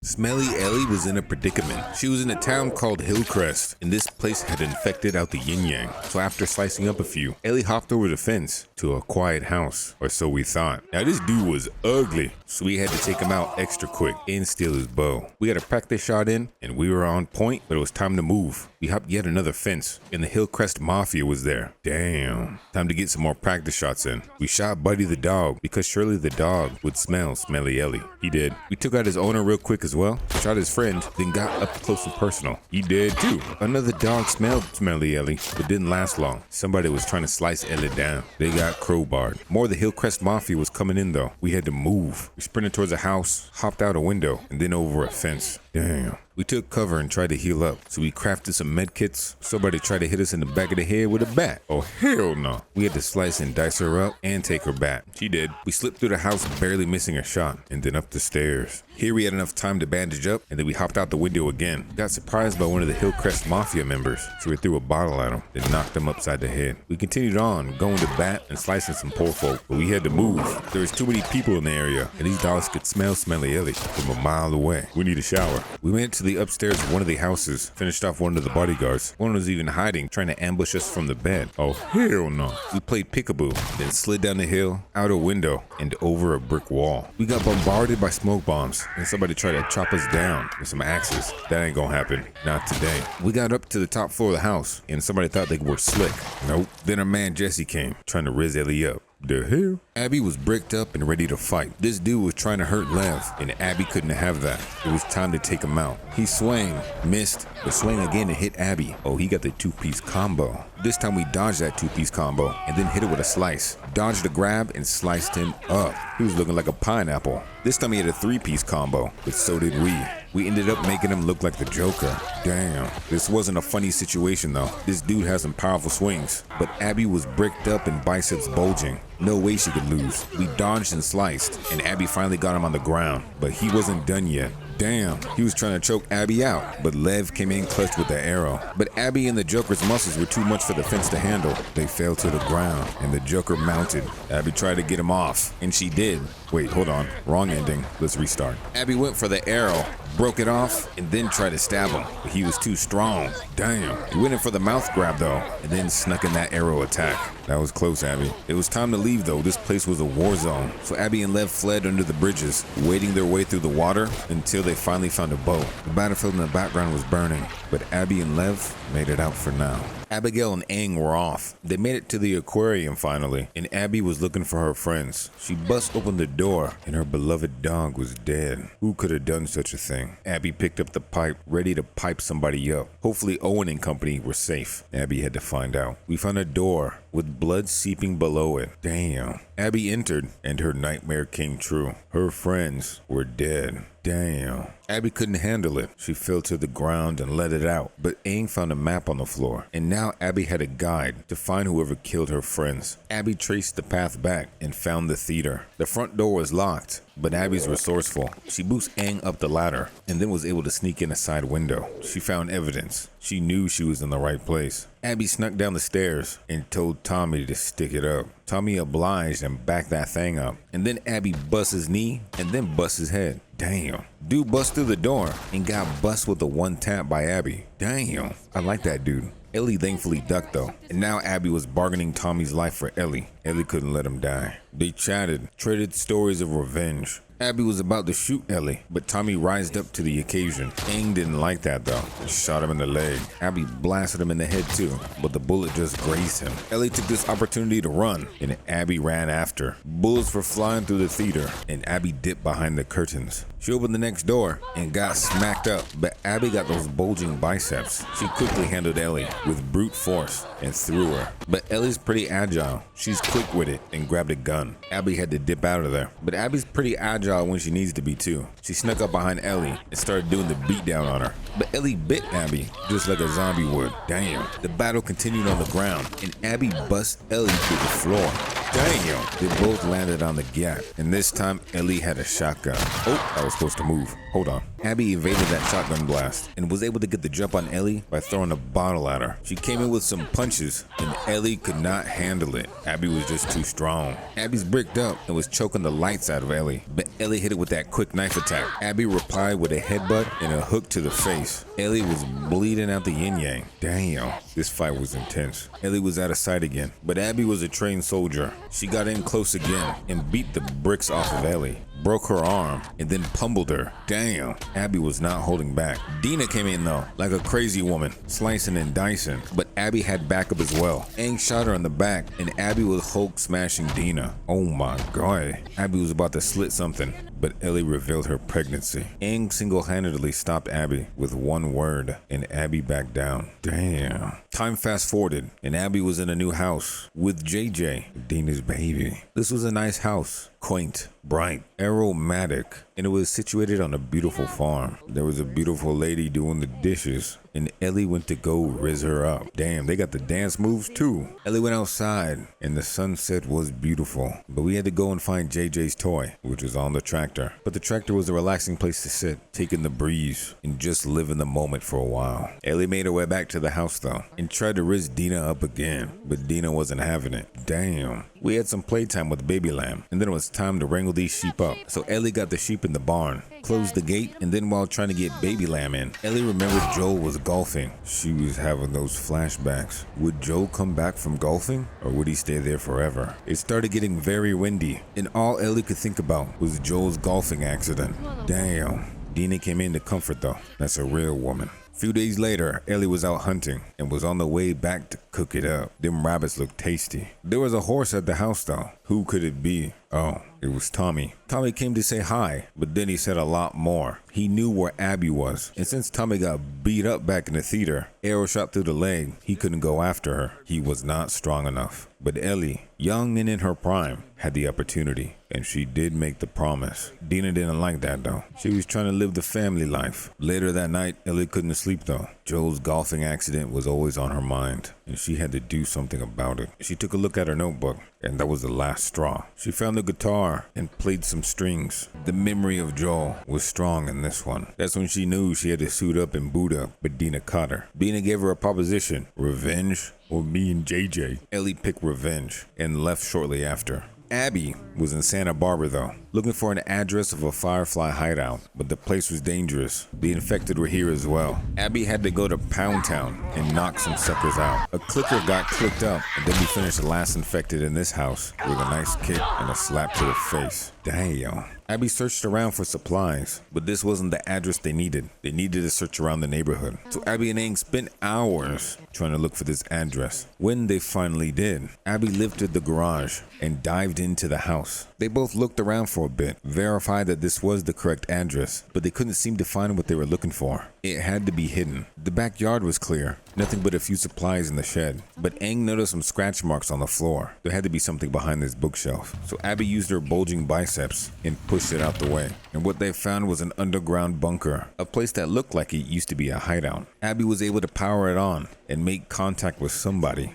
Smelly Ellie was in a predicament. She was in a town called Hillcrest, and this place had infected out the yin-yang. So after slicing up a few, Ellie hopped over the fence to a quiet house, or so we thought. Now this dude was ugly, so we had to take him out extra quick and steal his bow. We had a practice shot in, and we were on point, but it was time to move. We hopped yet another fence, and the Hillcrest Mafia was there. Damn. Time to get some more practice shots in. We shot Buddy the dog, because surely the dog would smell Smelly Ellie. He did. We took out his owner real quick as well, shot his friend, then got up close and personal. He did too. Another dog smelled Smelly Ellie, but didn't last long. Somebody was trying to slice Ellie down. They got crowbarred. More of the Hillcrest Mafia was coming in though. We had to move. We sprinted towards a house, hopped out a window, and then over a fence. Damn. We took cover and tried to heal up, so we crafted some med kits. Somebody tried to hit us in the back of the head with a bat. Oh hell no. We had to slice and dice her up and take her back. She did. We slipped through the house barely missing a shot, and then up the stairs. Here we had enough time to bandage up, and then we hopped out the window again. Got surprised by one of the Hillcrest Mafia members, so we threw a bottle at him, then knocked him upside the head. We continued on, going to bat and slicing some poor folk, but we had to move. There was too many people in the area, and these dogs could smell Smelly Ellie from a mile away. We need a shower. We went to the upstairs of one of the houses, finished off one of the bodyguards. One was even hiding, trying to ambush us from the bed. Oh hell no. We played peekaboo, then slid down the hill, out a window, and over a brick wall. We got bombarded by smoke bombs, and somebody tried to chop us down with some axes. That ain't gonna happen. Not today. We got up to the top floor of the house, and somebody thought they were slick. Nope. Then our man Jesse came, trying to riz Ellie up. The hell? Abby was bricked up and ready to fight. This dude was trying to hurt Lev, and Abby couldn't have that. It was time to take him out. He swung, missed, but swung again and hit Abby. Oh, he got the two-piece combo. This time we dodged that two-piece combo and then hit it with a slice. Dodged a grab and sliced him up. He was looking like a pineapple. This time he had a three-piece combo, but so did we. We ended up making him look like the Joker. Damn. This wasn't a funny situation though. This dude has some powerful swings, but Abby was bricked up and biceps bulging. No way she could lose. We dodged and sliced, and Abby finally got him on the ground, but he wasn't done yet. Damn, he was trying to choke Abby out, but Lev came in clutch with the arrow. But Abby and the Joker's muscles were too much for the fence to handle. They fell to the ground, and the Joker mounted. Abby tried to get him off, and she did. Wait, hold on. Wrong ending. Let's restart. Abby went for the arrow, broke it off, and then tried to stab him, but he was too strong. Damn. He went in for the mouth grab though, and then snuck in that arrow attack. That was close, Abby. It was time to leave though. This place was a war zone. So Abby and Lev fled under the bridges, wading their way through the water until they finally found a boat. The battlefield in the background was burning, but Abby and Lev made it out for now. Abigail and Aang were off. They made it to the aquarium finally, and Abby was looking for her friends. She bust open the door, and her beloved dog was dead. Who could have done such a thing? Abby picked up the pipe, ready to pipe somebody up. Hopefully Owen and company were safe. Abby had to find out. We found a door with blood seeping below it. Damn. Abby entered, and her nightmare came true. Her friends were dead. Damn. Abby couldn't handle it. She fell to the ground and let it out. But Aang found a map on the floor, and now Abby had a guide to find whoever killed her friends. Abby traced the path back and found the theater. The front door was locked, but Abby's resourceful. She boosts Aang up the ladder and then was able to sneak in a side window. She found evidence. She knew she was in the right place. Abby snuck down the stairs and told Tommy to stick it up. Tommy obliged and backed that thing up. And then Abby busts his knee and then busts his head. Damn. Dude bust through the door and got bust with a one tap by Abby. Damn. I like that dude. Ellie thankfully ducked though, and now Abby was bargaining Tommy's life for Ellie. Ellie couldn't let him die. They chatted, traded stories of revenge. Abby was about to shoot Ellie, but Tommy rised up to the occasion. Aang didn't like that though, and shot him in the leg. Abby blasted him in the head too, but the bullet just grazed him. Ellie took this opportunity to run, and Abby ran after. Bullets were flying through the theater, and Abby dipped behind the curtains. She opened the next door and got smacked up, but Abby got those bulging biceps. She quickly handled Ellie with brute force and threw her. But Ellie's pretty agile. She's quick with it and grabbed a gun. Abby had to dip out of there, but Abby's pretty agile when she needs to be too. She snuck up behind Ellie and started doing the beatdown on her. But Ellie bit Abby just like a zombie would. Damn. The battle continued on the ground, and Abby bust Ellie through the floor. Damn. They both landed on the gap, and this time Ellie had a shotgun. Oh, I was supposed to move. Hold on. Abby evaded that shotgun blast and was able to get the jump on Ellie by throwing a bottle at her. She came in with some punches and Ellie could not handle it. Abby was just too strong. Abby's bricked up and was choking the lights out of Ellie, but Ellie hit it with that quick knife attack. Abby replied with a headbutt and a hook to the face. Ellie was bleeding out the yin-yang. Damn, this fight was intense. Ellie was out of sight again, but Abby was a trained soldier. She got in close again and beat the bricks off of Ellie, broke her arm, and then pummeled her. Damn, Abby was not holding back. Dina came in though, like a crazy woman, slicing and dicing, but Abby had backup as well. Aang shot her in the back, and Abby was Hulk smashing Dina. Oh my god. Abby was about to slit something, but Ellie revealed her pregnancy. Aang single-handedly stopped Abby with one word, and Abby backed down. Damn. Time fast forwarded, and Abby was in a new house with JJ, Dina's baby. This was a nice house. Quaint, bright, aromatic, and it was situated on a beautiful farm. There was a beautiful lady doing the dishes, and Ellie went to go riz her up. Damn, they got the dance moves too. Ellie went outside, and the sunset was beautiful, but we had to go and find JJ's toy, which was on the tractor. But the tractor was a relaxing place to sit, taking the breeze, and just live in the moment for a while. Ellie made her way back to the house though, and tried to riz Dina up again, but Dina wasn't having it. Damn. We had some playtime with the baby lamb, and then it was time to wrangle these sheep up. So Ellie got the sheep in the barn, closed the gate, and then while trying to get baby lamb in, Ellie remembered Joel was golfing. She was having those flashbacks. Would Joel come back from golfing, or would he stay there forever? It started getting very windy, and all Ellie could think about was Joel's golfing accident. Damn. Dina came in to comfort though. That's a real woman. A few days later, Ellie was out hunting and was on the way back to cook it up. Them rabbits looked tasty. There was a horse at the house though. Who could it be? Oh, it was Tommy. Tommy came to say hi, but then he said a lot more. He knew where Abby was, and since Tommy got beat up back in the theater, arrow shot through the leg, he couldn't go after her. He was not strong enough. But Ellie, young and in her prime, had the opportunity, and she did make the promise. Dina didn't like that though. She was trying to live the family life. Later that night, Ellie couldn't sleep though. Joel's golfing accident was always on her mind, and she had to do something about it. She took a look at her notebook, and that was the last straw. She found the guitar and played some strings. The memory of Joel was strong in this one. That's when she knew she had to suit up and boot up, but Dina caught her. Dina gave her a proposition: revenge or me and JJ. Ellie picked revenge and left shortly after. Abby was in Santa Barbara though, looking for an address of a Firefly hideout, but the place was dangerous. The infected were here as well. Abby had to go to Pound Town and knock some suckers out. A clicker got clicked up, and then we finished the last infected in this house with a nice kick and a slap to the face. Damn. Abby searched around for supplies, but this wasn't the address they needed. They needed to search around the neighborhood. So Abby and Aang spent hours trying to look for this address. When they finally did, Abby lifted the garage and dived into the house. They both looked around for a bit, verified that this was the correct address, but they couldn't seem to find what they were looking for. It had to be hidden. The backyard was clear, nothing but a few supplies in the shed. But Aang noticed some scratch marks on the floor. There had to be something behind this bookshelf. So Abby used her bulging biceps and pushed it out the way. And what they found was an underground bunker, a place that looked like it used to be a hideout. Abby was able to power it on and make contact with somebody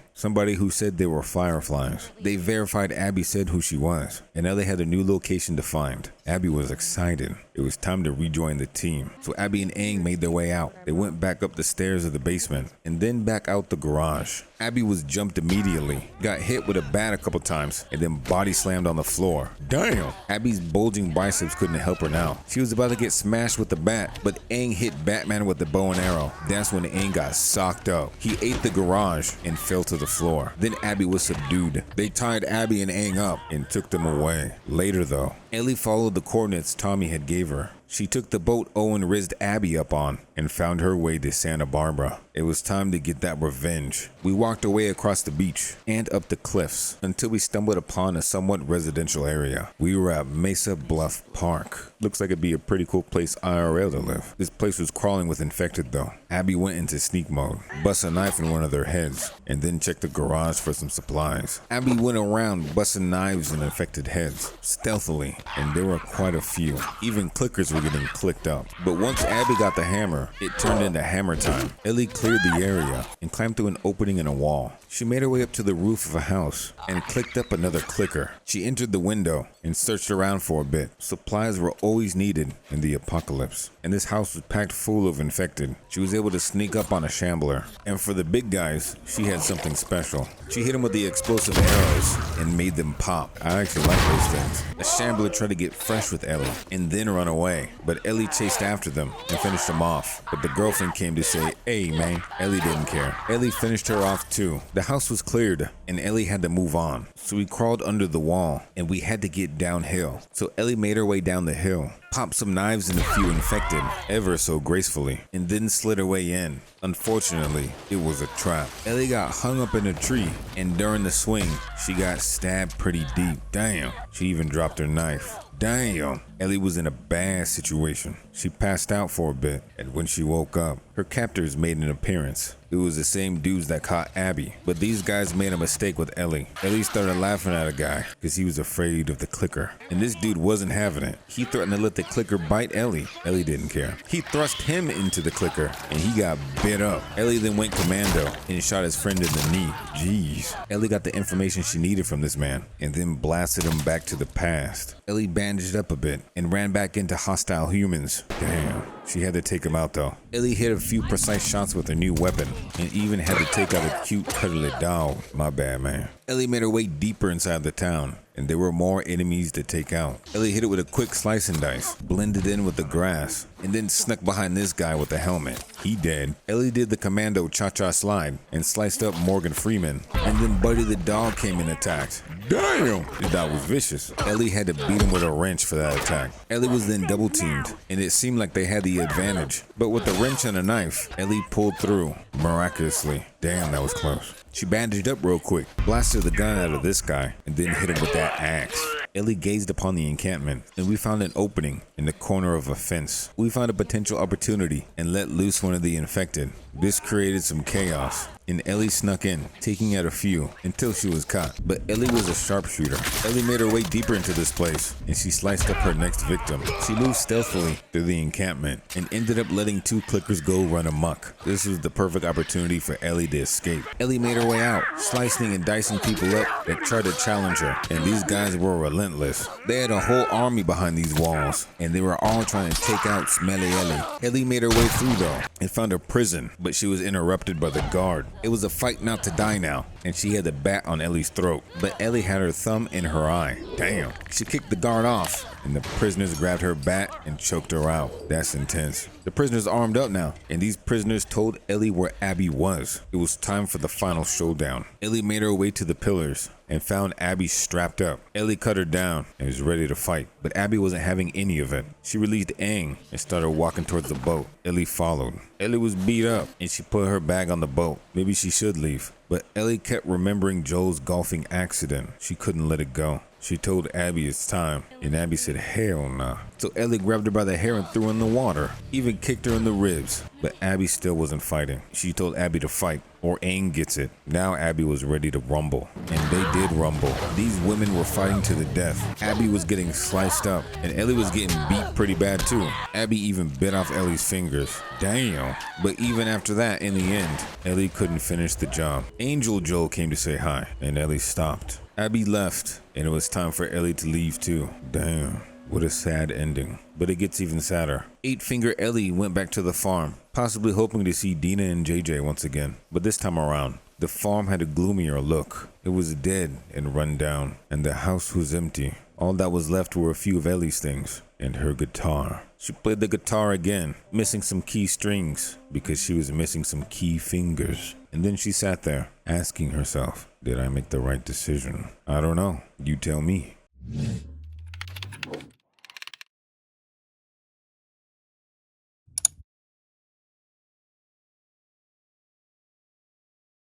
who said they were Fireflies. They verified Abby said who she was, and now they had a new location to find. Abby was excited. It was time to rejoin the team. So Abby and Aang made their way out. They went back up the stairs of the basement and then back out the garage. Abby was jumped immediately, got hit with a bat a couple times, and then body slammed on the floor. Damn! Abby's bulging biceps couldn't help her now. She was about to get smashed with the bat, but Aang hit Batman with the bow and arrow. That's when Aang got socked up. He ate the garage and fell to the floor. Then Abby was subdued. They tied Abby and Aang up and took them away. Later though, Ellie followed the coordinates Tommy had gave her. She took the boat Owen rizzed Abby up on and found her way to Santa Barbara. It was time to get that revenge. We walked away across the beach and up the cliffs until we stumbled upon a somewhat residential area. We were at Mesa Bluff Park. Looks like it'd be a pretty cool place IRL to live. This place was crawling with infected though. Abby went into sneak mode, bust a knife in one of their heads, and then checked the garage for some supplies. Abby went around busting knives in infected heads, stealthily, and there were quite a few. Even clickers were getting clicked up. But once Abby got the hammer, it turned into hammer time. Ellie cleared the area and climbed through an opening in a wall. She made her way up to the roof of a house and clicked up another clicker. She entered the window and searched around for a bit. Supplies were always needed in the apocalypse, and this house was packed full of infected. She was able to sneak up on a shambler, and for the big guys, she had something special. She hit them with the explosive arrows and made them pop. I actually like those things. A shambler tried to get fresh with Ellie and then run away, but Ellie chased after them and finished them off. But the girlfriend came to say, "Hey man." Ellie didn't care. Ellie finished her off too. The house was cleared and Ellie had to move on. So we crawled under the wall and we had to get downhill. So Ellie made her way down the hill, popped some knives in a few infected ever so gracefully, and then slid her way in. Unfortunately, it was a trap. Ellie got hung up in a tree, and during the swing, she got stabbed pretty deep. Damn, she even dropped her knife. Damn, Ellie was in a bad situation. She passed out for a bit, and when she woke up, her captors made an appearance. It was the same dudes that caught Abby, but these guys made a mistake with Ellie. Ellie started laughing at a guy because he was afraid of the clicker, and this dude wasn't having it. He threatened to let the clicker bite Ellie. Ellie didn't care. He thrust him into the clicker, and he got bit up. Ellie then went commando and shot his friend in the knee. Jeez. Ellie got the information she needed from this man, and then blasted him back to the past. Ellie bandaged up a bit and ran back into hostile humans. Damn. She had to take him out though. Ellie hit a few precise shots with her new weapon and even had to take out a cute cuddly dog. My bad, man. Ellie made her way deeper inside the town, and there were more enemies to take out. Ellie hit it with a quick slice and dice, blended in with the grass, and then snuck behind this guy with the helmet. He dead. Ellie did the commando cha-cha slide and sliced up Morgan Freeman, and then Buddy the dog came and attacked. Damn! The dog was vicious. Ellie had to beat him with a wrench for that attack. Ellie was then double teamed, and it seemed like they had the advantage. But with the wrench and a knife, Ellie pulled through, miraculously. Damn, that was close. She bandaged up real quick, blasted the gun out of this guy, and then hit him with that axe. Ellie gazed upon the encampment, and we found an opening in the corner of a fence. We found a potential opportunity and let loose one of the infected. This created some chaos, and Ellie snuck in, taking out a few until she was caught. But Ellie was a sharpshooter. Ellie made her way deeper into this place, and she sliced up her next victim. She moved stealthily through the encampment and ended up letting two clickers go run amok. This was the perfect opportunity for Ellie to escape. Ellie made her way out, slicing and dicing people up that tried to challenge her, and these guys were relentless. They had a whole army behind these walls, and they were all trying to take out Smelly Ellie. Ellie made her way through though and found a prison, but she was interrupted by the guard. It was a fight not to die now, and she had the bat on Ellie's throat, but Ellie had her thumb in her eye. Damn. She kicked the guard off, and the prisoners grabbed her bat and choked her out. That's intense. The prisoners armed up now, and these prisoners told Ellie where Abby was. It was time for the final showdown. Ellie made her way to the pillars and found Abby strapped up. Ellie cut her down and was ready to fight, but Abby wasn't having any of it. She released Aang and started walking towards the boat. Ellie followed. Ellie was beat up and she put her bag on the boat. Maybe she should leave, but Ellie kept remembering Joel's golfing accident. She couldn't let it go. She told Abby it's time, and Abby said hell nah. So Ellie grabbed her by the hair and threw her in the water, even kicked her in the ribs, but Abby still wasn't fighting. She told Abby to fight, or Aang gets it. Now Abby was ready to rumble, and they did rumble. These women were fighting to the death. Abby was getting sliced up, and Ellie was getting beat pretty bad too. Abby even bit off Ellie's fingers. Damn. But even after that, in the end, Ellie couldn't finish the job. Angel Joel came to say hi, and Ellie stopped. Abby left, and it was time for Ellie to leave too. Damn, what a sad ending. But it gets even sadder. 8-Finger Ellie went back to the farm, possibly hoping to see Dina and JJ once again. But this time around, the farm had a gloomier look. It was dead and run down, and the house was empty. All that was left were a few of Ellie's things and her guitar. She played the guitar again, missing some key strings because she was missing some key fingers. And then she sat there, asking herself, did I make the right decision? I don't know. You tell me.